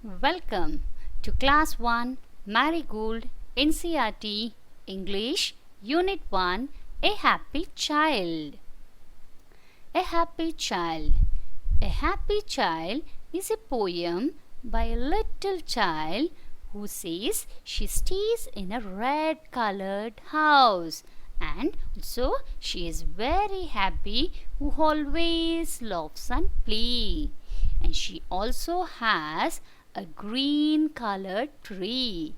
Welcome to Class 1 Marigold NCRT English Unit 1 A Happy Child. A Happy Child. A Happy Child is a poem by a little child who says she stays in a red colored house and so she is very happy who always laughs and plays. And she also has a green colored tree.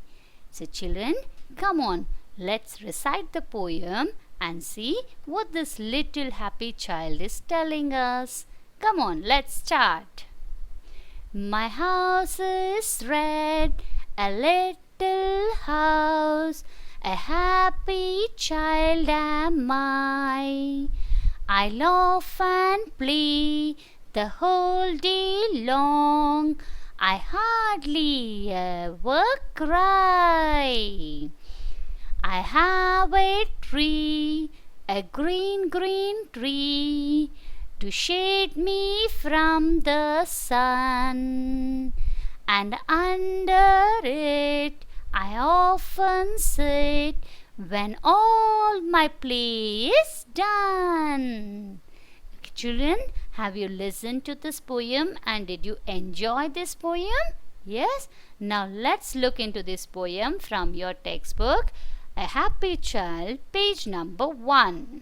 So children, come on, let's recite the poem and see what this little happy child is telling us. Come on, let's start. My house is red, a little house, a happy child am I. I laugh and play the whole day long. I hardly ever cry. I have a tree, a green tree, to shade me from the sun. And under it I often sit when all my play is done. Children, have you listened to this poem and did you enjoy this poem? Yes? Now let's look into this poem from your textbook, A Happy Child, page number 1.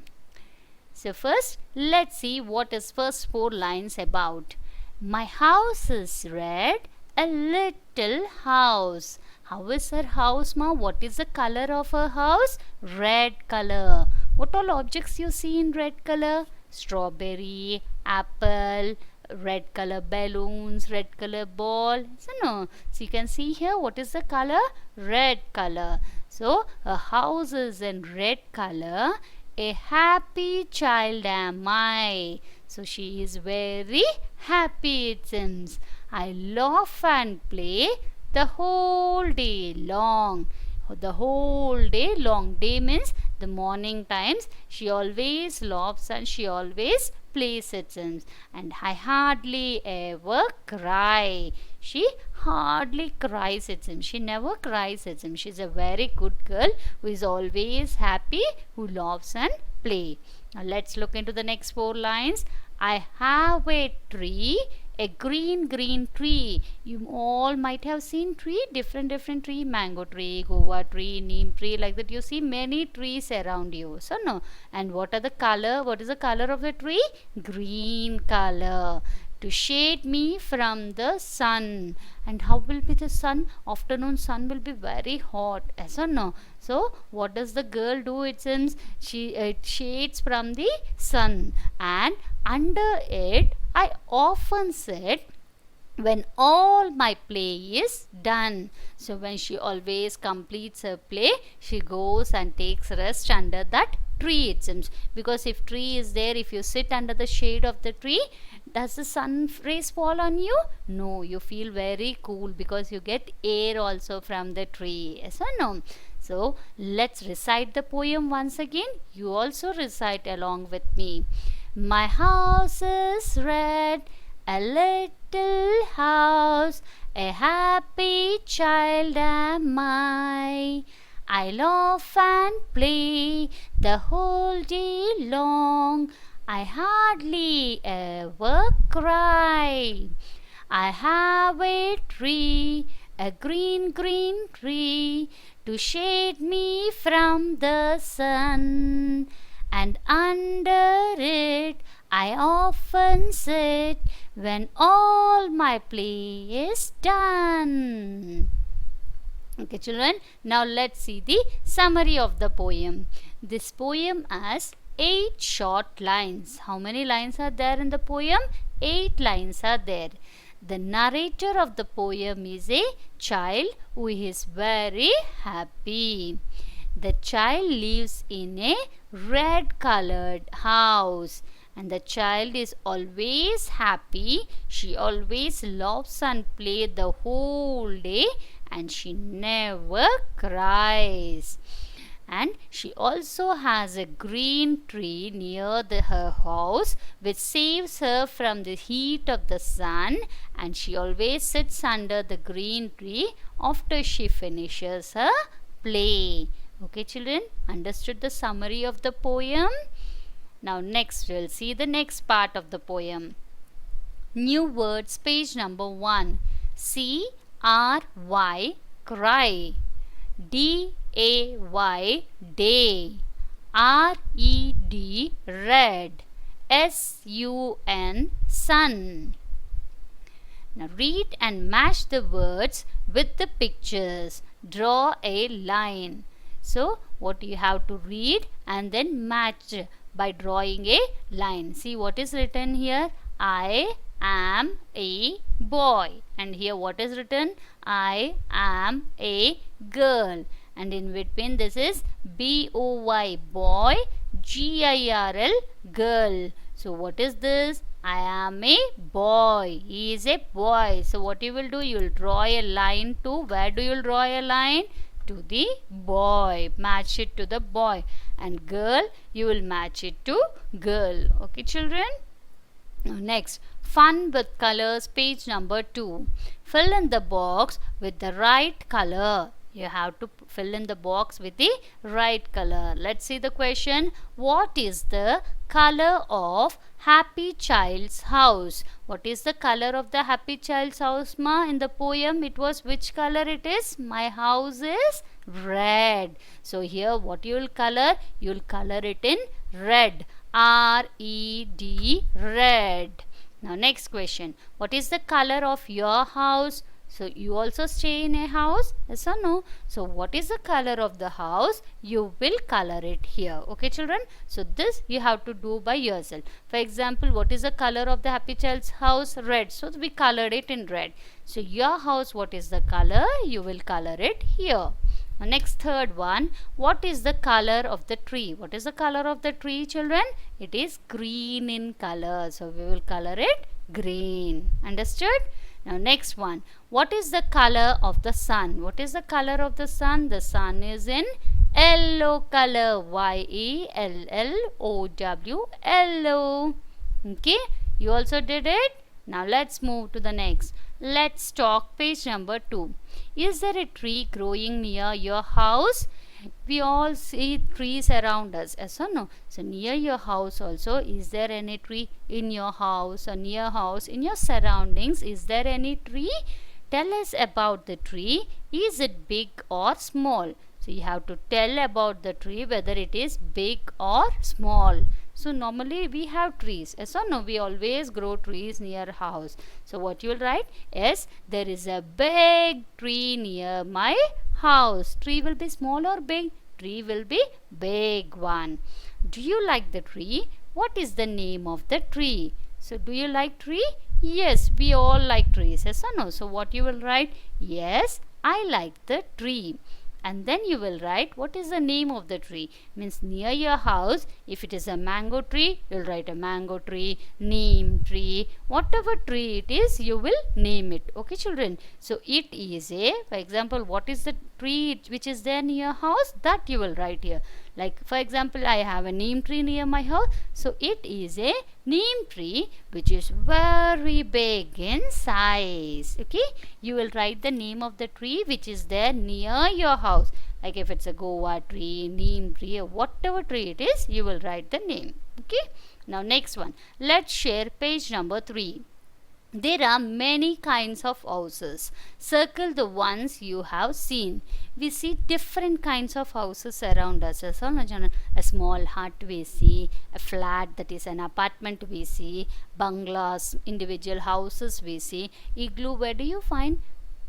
So first, let's see what is first 4 lines about. My house is red, a little house. How is her house, ma? What is the color of her house? Red color. What all objects you see in red color? Strawberry, apple, red color balloons, red color ball. So no. So you can see here what is the color? Red color. So a house is in red color. A happy child am I. So she is very happy, it seems. I laugh and play the whole day long. The whole day long. Day means the morning times. She always laughs and she always plays, it seems. And I hardly ever cry. She hardly cries, it seems. She never cries, it seems. She's a very good girl who is always happy, who laughs and play. Now let's look into the next 4 lines. I have a tree, a green tree. You all might have seen tree, different tree, mango tree, guava tree, neem tree, like that. You see many trees around you. So no. And what are the color? What is the color of the tree? Green color. To shade me from the sun. And how will be the sun? Afternoon sun will be very hot. Yes or no? So what does the girl do? It seems she shades from the sun, and under it I often sit when all my play is done. So when she always completes her play, she goes and takes rest under that tree, it seems. Because if tree is there, if you sit under the shade of the tree, does the sun rays fall on you? No, you feel very cool because you get air also from the tree. Yes or no? So let's recite the poem once again. You also recite along with me. My house is red, a little house, a happy child am I. I laugh and play the whole day long. I hardly ever cry. I have a tree, a green tree, to shade me from the sun. And under it I often sit when all my play is done. Okay children, now let's see the summary of the poem. This poem has 8 short lines. How many lines are there in the poem? 8 lines are there. The narrator of the poem is a child who is very happy. The child lives in a red colored house and the child is always happy. She always laughs and plays the whole day and she never cries. and she also has a green tree near her house which saves her from the heat of the sun, and she always sits under the green tree after she finishes her play. Okay children, understood the summary of the poem? Now next we'll see the next part of the poem. New words, page number 1. C-R-Y, cry. D-A-Y, day. R-E-D, red. S-U-N, sun. Now read and match the words with the pictures. Draw a line. So what you have to read and then match by drawing a line. See what is written here. I am a boy. And here what is written? I am a girl. And in between this is B-O-Y, boy. G-I-R-L, girl. So what is this? I am a boy. He is a boy. So what you will do? You will draw a line to, where do you draw a line? To the boy. Match it to the boy. And girl, you will match it to girl. Okay children? Now next, fun with colors, page number 2. Fill in the box with the right color. You have to fill in the box with the right color. Let's see the question. What is the color of happy child's house? What is the color of the happy child's house, ma? In the poem, it was which color it is? My house is red. So here what you will color? You will color it in red. R-E-D, red. Now next question. What is the color of your house? So you also stay in a house? Yes or no? So what is the color of the house? You will color it here. Okay children? So this you have to do by yourself. For example, what is the color of the happy child's house? Red. So we colored it in red. So your house, what is the color? You will color it here. Now next, third one. What is the color of the tree? What is the color of the tree children? It is green in color. So we will color it green. Understood? Now next one. What is the color of the sun? What is the color of the sun? The sun is in yellow color. Y-E-L-L-O-W, yellow. Okay. You also did it. Now let's move to the next. Let's talk, page number 2. Is there a tree growing near your house? We all see trees around us, yes or no? So near your house also, is there any tree in your house or near house, in your surroundings? Is there any tree? Tell us about the tree. Is it big or small? So you have to tell about the tree, whether it is big or small. So normally we have trees, yes or no? We always grow trees near our house. So what you will write? Yes, there is a big tree near my house. Tree will be small or big? Tree will be big one. Do you like the tree? What is the name of the tree? So do you like tree? Yes, we all like trees, yes or no? So what you will write? Yes, I like the tree. And then you will write what is the name of the tree. Means near your house, if it is a mango tree, you will write a mango tree, neem tree, whatever tree it is, you will name it. Okay children? So it is a, for example, what is the tree which is there near your house? That you will write here. Like for example, I have a neem tree near my house. So it is a neem tree which is very big in size. Okay? You will write the name of the tree which is there near your house. Like if it's a guava tree, neem tree, or whatever tree it is, you will write the name. Okay? Now next one. Let's share page number 3. There are many kinds of houses. Circle the ones you have seen. We see different kinds of houses around us. A small hut we see, a flat, that is an apartment we see, bungalows, individual houses we see. Igloo, where do you find?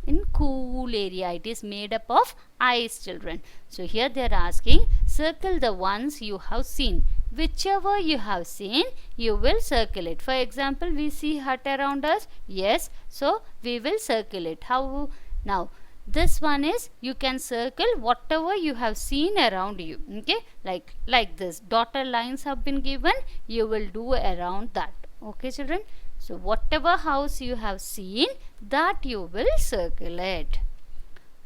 In cool area. It is made up of ice children. So here they are asking, circle the ones you have seen. Whichever you have seen, you will circle it. For example, we see hut around us. Yes, so we will circle it. How? Now, this one is, you can circle whatever you have seen around you. Okay, like this. Dotted lines have been given. You will do around that. Okay, children. So whatever house you have seen, that you will circle it.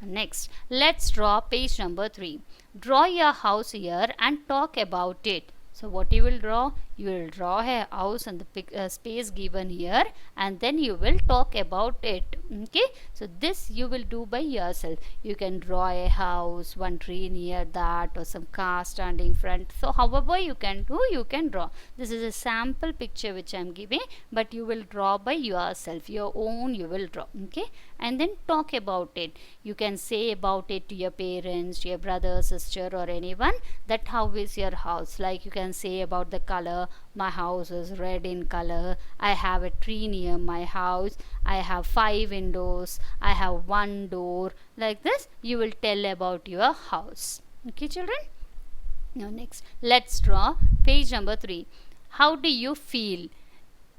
Next, let's draw page number 3. Draw your house here and talk about it. So what you will draw? You will draw a house and the space given here, and then you will talk about it. Okay, so this you will do by yourself. You can draw a house, one tree near that, or some car standing front. So however you can do, you can draw. This is a sample picture which I am giving, but you will draw by yourself, your own you will draw. Okay, and then talk about it. You can say about it to your parents, to your brother, sister, or anyone, that how is your house. Like you can say about the color. My house is red in color. I have a tree near my house. I have 5 windows. I have 1 door. Like this you will tell about your house. Okay children. Now next, let's draw page number 3. How do you feel?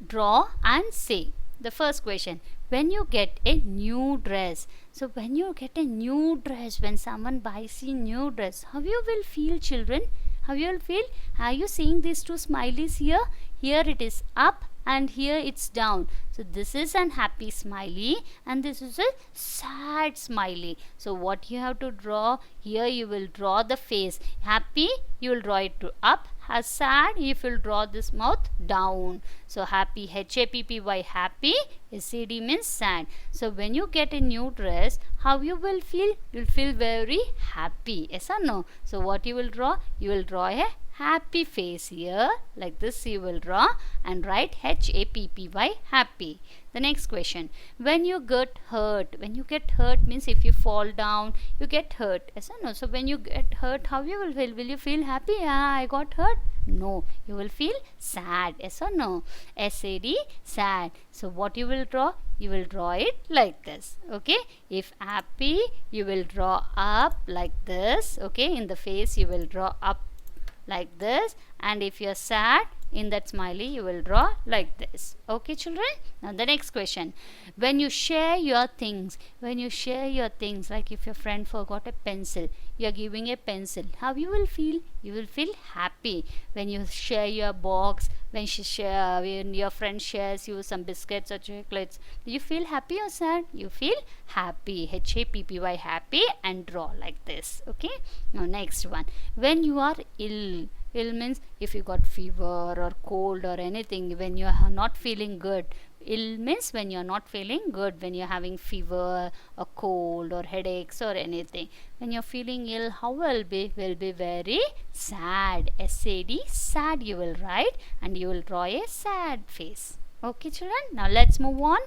Draw and say. The first question, when you get a new dress. So when you get a new dress, when someone buys a new dress, how you will feel children? How you will feel? Are you seeing these 2 smileys here? Here it is up and here it's down. So this is an happy smiley and this is a sad smiley. So what you have to draw? Here you will draw the face. Happy, you will draw it to up. As sad, if you will draw this mouth down. So happy, H-A-P-P-Y, happy. S-A-D means sad. So when you get a new dress, how you will feel? You will feel very happy. Yes or no? So what you will draw? You will draw a happy face here. Like this you will draw and write H-A-P-P-Y, happy. The next question, when you get hurt. When you get hurt means if you fall down, you get hurt. Yes or no? So when you get hurt, how you will feel? Will you feel happy? Ah, I got hurt? No, you will feel sad. Yes or no? S-A-D, sad. So what you will draw? You will draw it like this. Okay, if happy, you will draw up like this. Okay, in the face you will draw up like this, and if you're sad, in that smiley you will draw like this. Okay children. Now the next question, when you share your things. When you share your things, like if your friend forgot a pencil, you are giving a pencil, how you will feel? You will feel happy. When you share your box, when your friend shares you some biscuits or chocolates, do you feel happy or sad? You feel happy. H-A-P-P-Y, happy, and draw like this. Okay. Now next one, when you are ill. Ill means if you got fever or cold or anything, when you are not feeling good. Ill means when you are not feeling good, when you are having fever or cold or headaches or anything. When you are feeling ill, how will be? Will be very sad. S-A-D, sad you will write, and you will draw a sad face. Okay children. Now let's move on.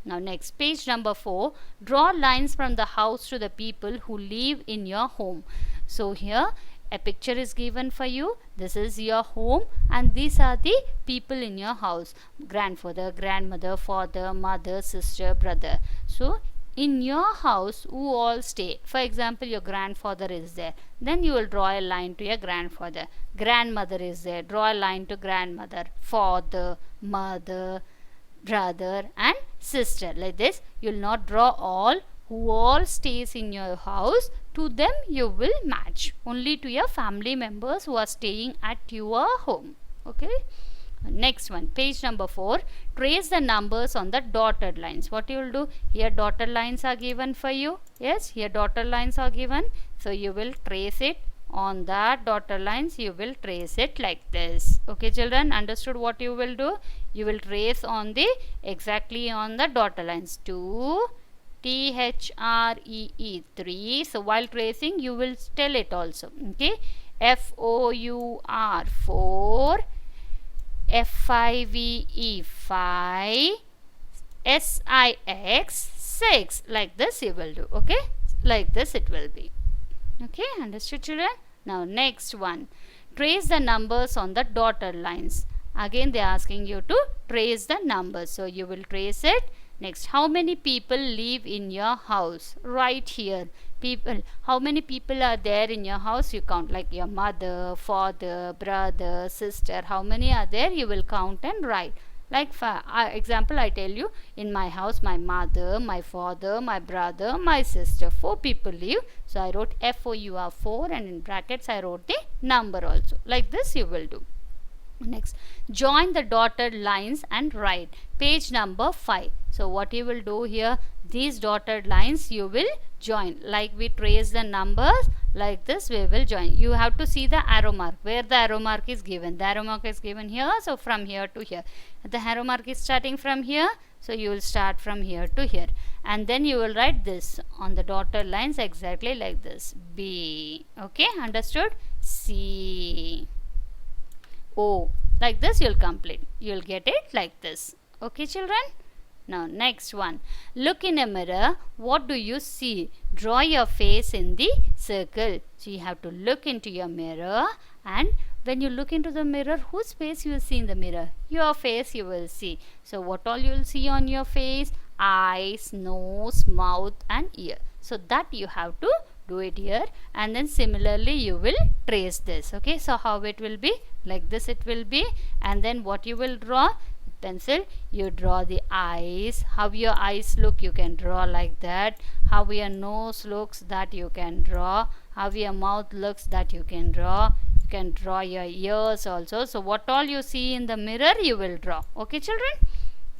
Now next, page number 4. Draw lines from the house to the people who live in your home. So here a picture is given for you. This is your home and these are the people in your house. Grandfather, grandmother, father, mother, sister, brother. So in your house who all stay? For example, your grandfather is there. Then you will draw a line to your grandfather. Grandmother is there. Draw a line to grandmother. Father, mother, brother and sister. Like this. You will not draw all. Who all stays in your house, to them you will match. Only to your family members who are staying at your home. Okay. Next one, page number 4. Trace the numbers on the dotted lines. What you will do? Here dotted lines are given for you. Yes, here dotted lines are given. So you will trace it on that dotted lines. You will trace it like this. Okay children, understood what you will do? You will trace on the exactly on the dotted lines. 2 T-H-R-E-E 3. So while tracing you will tell it also. Okay. F-O-U-R 4, F-I-V-E 5, S-I-X 6. Like this you will do. Okay. Like this it will be. Okay. Understood children? Now next one. Trace the numbers on the dotted lines. Again they are asking you to trace the numbers. So you will trace it. Next, how many people live in your house? Right here. People. How many people are there in your house? You count, like your mother, father, brother, sister. How many are there? You will count and write. Like for example, I tell you, in my house, my mother, my father, my brother, my sister. 4 people live. So I wrote F-O-U-R 4 and in brackets I wrote the number also. Like this you will do. Next, join the dotted lines and write. Page number 5. So what you will do here, these dotted lines you will join. Like we trace the numbers, like this we will join. You have to see the arrow mark, where the arrow mark is given. The arrow mark is given here, so from here to here. The arrow mark is starting from here, so you will start from here to here. And then you will write this on the dotted lines exactly like this. B. Okay, understood? C. O. Like this you'll complete. You'll get it like this. Okay, children? Now next one. Look in a mirror. What do you see? Draw your face in the circle. So you have to look into your mirror, and when you look into the mirror, whose face you will see in the mirror? Your face you will see. So what all you will see on your face? Eyes, nose, mouth and ear. So that you have to do it here, and then similarly you will trace this. Okay, so how it will be? Like this it will be, and then what you will draw? Pencil, you draw the eyes. How your eyes look, you can draw like that. How your nose looks, that you can draw. How your mouth looks, that you can draw. You can draw your ears also. So what all you see in the mirror, you will draw. Okay, children?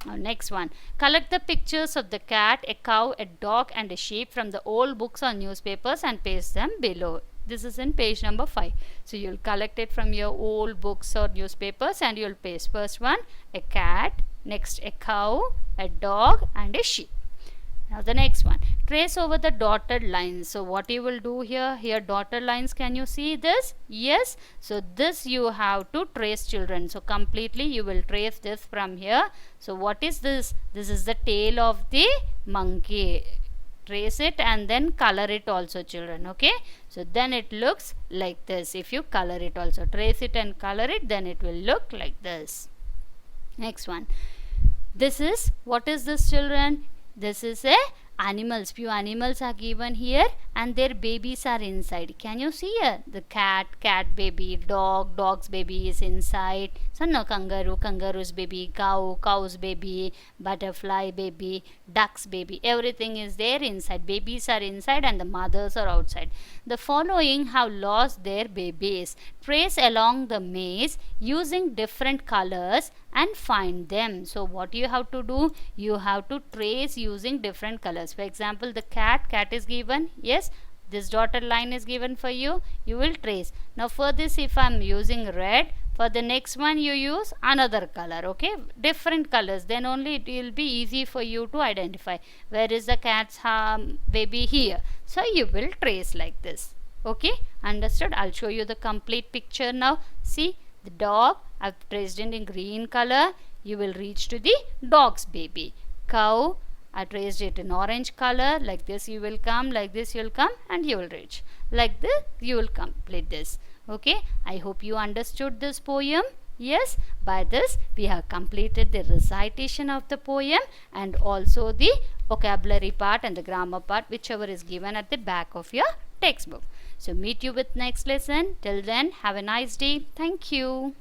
Now next one. Collect the pictures of the cat, a cow, a dog and a sheep from the old books or newspapers and paste them below. This is in page number 5. So you'll collect it from your old books or newspapers and you'll paste. First one, a cat, next a cow, a dog and a sheep. Now the next one, trace over the dotted lines. So what you will do here, dotted lines, can you see this? Yes. So this you have to trace, children. So completely you will trace this from here. So what is this? This is the tail of the monkey. Trace it and then color it also, children. Okay, so then it looks like this. If you color it also, trace it and color it, then it will look like this. Next one, this is, what is this, children? This is a animals. Few animals are given here and their babies are inside. Can you see here? The cat baby, dog's baby is inside. So no, kangaroo's baby, cow's baby, butterfly baby, duck's baby. Everything is there inside. Babies are inside and the mothers are outside. The following have lost their babies. Trace along the maze using different colors and find them. So what you have to do? You have to trace using different colors. For example, the cat is given. Yes, this dotted line is given for you. You will trace. Now for this, if I am using red, for the next one you use another color. Okay, different colors, then only it will be easy for you to identify where is the cat's baby here. So you will trace like this. Okay, understood? I'll show you the complete picture now. See, the dog I've traced in green color. You will reach to the dog's baby. Cow, I traced it in orange color. Like this you will come, like this you will come and you will reach. Like this you will complete this. Okay, I hope you understood this poem. Yes, by this we have completed the recitation of the poem and also the vocabulary part and the grammar part, whichever is given at the back of your textbook. So meet you with next lesson. Till then, have a nice day. Thank you.